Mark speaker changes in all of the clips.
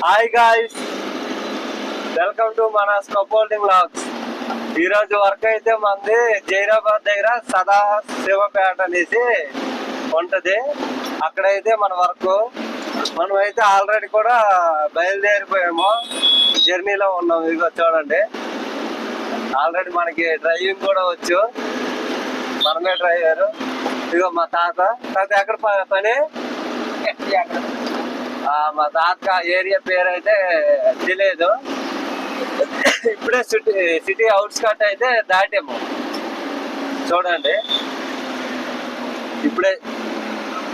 Speaker 1: Hi guys, welcome to మన scaffolding vlogs. ఈరోజు work అయితే మంది జైరాబాద్ దగ్గర సదా శివపేట అనేసి ఉంటది. అక్కడైతే మన వర్క్. మనం అయితే ఆల్రెడీ కూడా బయలుదేరిపోయాము, జర్నీలో ఉన్నాం. ఇదిగో చూడండి, ఆల్రెడీ మనకి డ్రైవింగ్ కూడా వచ్చు, మనమే డ్రైవర్. ఇదిగో మా తాత ఎక్కడ పని, మా తాత ఏరియా పేరు అయితే తెలియదు. ఇప్పుడే సిటీ అవుట్స్కట్ అయితే దాటాము. చూడండి, ఇప్పుడే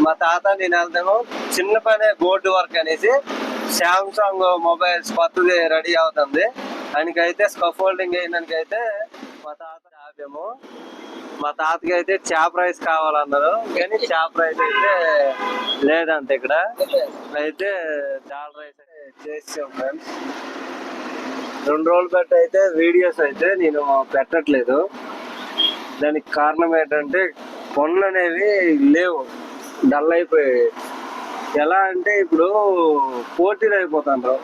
Speaker 1: మా తాత నేను వెళ్తాము. చిన్న పని బోర్డు వర్క్ అనేసి శాంసంగ్ మొబైల్స్ కొత్తది రెడీ అవుతుంది. ఆయనకైతే స్కఫోల్డింగ్ అయినాకైతే మా తాత ఆపాము. మా తాతకి అయితే చేప రైస్ కావాలన్నారు, కానీ చేప రైస్ అయితే లేదంట ఇక్కడ. అయితే దాల్ రైస్ చేసాం ఫ్రెండ్స్. 2 రోజులు బట్టి అయితే వీడియోస్ అయితే నేను పెట్టట్లేదు. దానికి కారణం ఏంటంటే పనులు అనేవి లేవు, డల్ అయిపోయాయి. ఎలా అంటే ఇప్పుడు పోటీలు అయిపోతారు.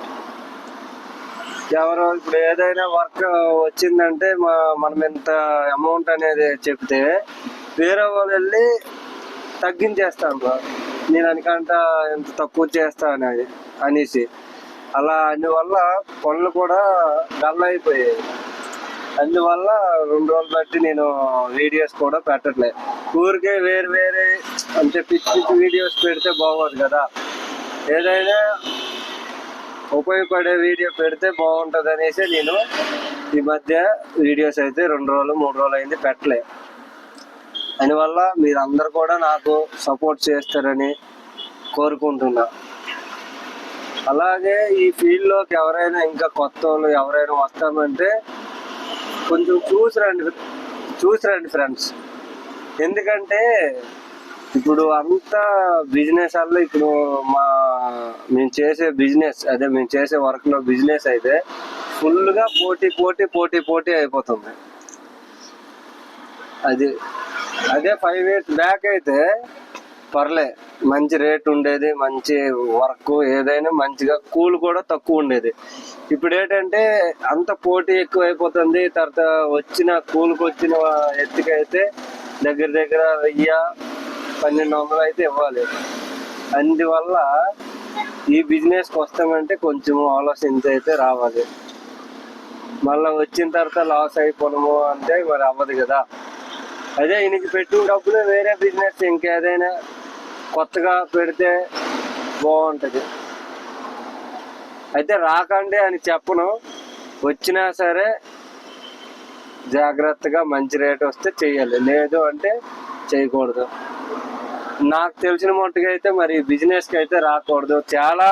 Speaker 1: ఎవరో ఇప్పుడు ఏదైనా వర్క్ వచ్చిందంటే మనం ఎంత అమౌంట్ అనేది చెప్తే వేరే వాళ్ళు వెళ్ళి తగ్గించేస్తాను. నేను అనికంట ఎంత తక్కువ చేస్తా అనేసి అలా అందువల్ల పనులు కూడా డల్ అయిపోయాయి. అందువల్ల 2 రోజులు బట్టి నేను వీడియోస్ కూడా పెట్టట్లేదు. ఊరికే వేరే అంటే పిచ్చి వీడియోస్ పెడితే బాగోదు కదా. ఏదైనా ఉపయోగపడే వీడియో పెడితే బాగుంటుంది అనేసి నేను ఈ మధ్య వీడియోస్ అయితే 2 రోజులు 3 రోజులు అయింది పెట్టలే. అందువల్ల మీరందరూ కూడా నాకు సపోర్ట్ చేస్తారని కోరుకుంటున్నా. అలాగే ఈ ఫీల్డ్లోకి ఎవరైనా ఇంకా కొత్త వాళ్ళు ఎవరైనా వస్తామంటే కొంచెం చూసి రండి ఫ్రెండ్స్. ఎందుకంటే ఇప్పుడు అంతా బిజినెస్ వల్ల ఇప్పుడు మేము చేసే బిజినెస్ మేము చేసే వర్క్ లో బిజినెస్ అయితే ఫుల్ గా పోటీ అయిపోతుంది. అదే 5 years బ్యాక్ అయితే పర్లే, మంచి రేట్ ఉండేది, మంచి వర్క్, ఏదైనా మంచిగా కూల్ కూడా తక్కువ ఉండేది. ఇప్పుడు ఏంటంటే అంత పోటీ ఎక్కువ అయిపోతుంది. తర్వాత వచ్చిన కూలికి వచ్చిన ఎత్తుకైతే దగ్గర 1000-1200 అయితే ఇవ్వాలి. అందువల్ల ఈ బిజినెస్కి వస్తామంటే కొంచెం ఆలోచించి అయితే రావాలి. మళ్ళీ వచ్చిన తర్వాత లాస్ అయిపోవడము అంటే మరి అవ్వదు కదా. అదే ఈయనకి పెట్టిన డబ్బులు వేరే బిజినెస్ ఇంకేదైనా కొత్తగా పెడితే బాగుంటుంది. అయితే రాకండి అని చెప్పను, వచ్చినా సరే జాగ్రత్తగా మంచి రేట్ వస్తే చెయ్యాలి, లేదు అంటే చేయకూడదు. నాకు తెలిసిన మట్టుగా అయితే మరి బిజినెస్కి అయితే రాకూడదు. చాలా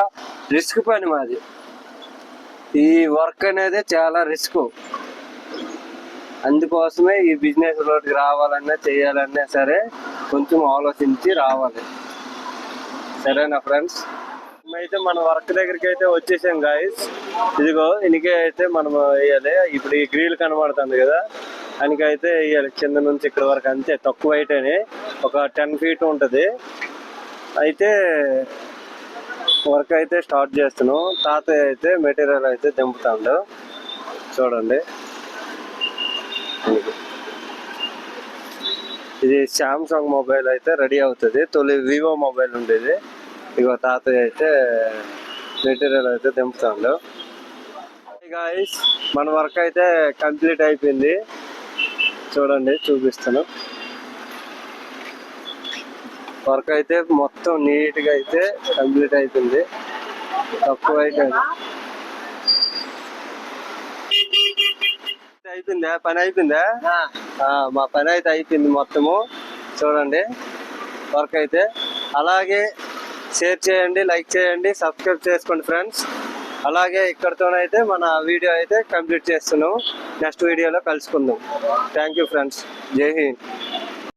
Speaker 1: రిస్క్ పని మాది. ఈ వర్క్ అనేది చాలా రిస్క్. అందుకోసమే ఈ బిజినెస్ లోకి రావాలన్నా చేయాలన్నా సరే కొంచెం ఆలోచించి రావాలి. సరేనా ఫ్రెండ్స్? అయితే మన వర్క్ దగ్గరికి అయితే వచ్చేసాం గాయస్. ఇదిగో ఇనికే అయితే మనం వేయాలి. ఇప్పుడు ఈ గ్రిల్ కనబడుతుంది కదా, ఆయనకైతే వేయాలి కింద నుంచి ఇక్కడ వరకు. అంతే, తక్కువ అయితేనే ఒక 10 feet ఉంటుంది. అయితే వర్క్ అయితే స్టార్ట్ చేస్తున్నాం. తాతయ్య అయితే మెటీరియల్ అయితే దింపుతాడు. చూడండి, ఇది శాంసంగ్ మొబైల్ అయితే రెడీ అవుతుంది. తొలి వివో మొబైల్ ఉండేది. ఇగో తాతయ్య అయితే మెటీరియల్ అయితే దింపుతాడు. గాయ్స్, మన వర్క్ అయితే కంప్లీట్ అయిపోయింది. చూడండి, చూపిస్తాను. వర్క్ అయితే మొత్తం నీట్గా అయితే కంప్లీట్ అయిపోయింది. తక్కువ అయిపోయింది. అయిపోయిందా పని? అయిపోయిందా? మా పని అయితే అయిపోయింది మొత్తము. చూడండి వర్క్ అయితే. అలాగే షేర్ చేయండి, లైక్ చేయండి, సబ్స్క్రైబ్ చేసుకోండి ఫ్రెండ్స్. అలాగే ఇక్కడితోనైతే మన వీడియో అయితే కంప్లీట్ చేస్తున్నాం. నెక్స్ట్ వీడియోలో కలుసుకుందాం. Thank you friends. జై హింద్.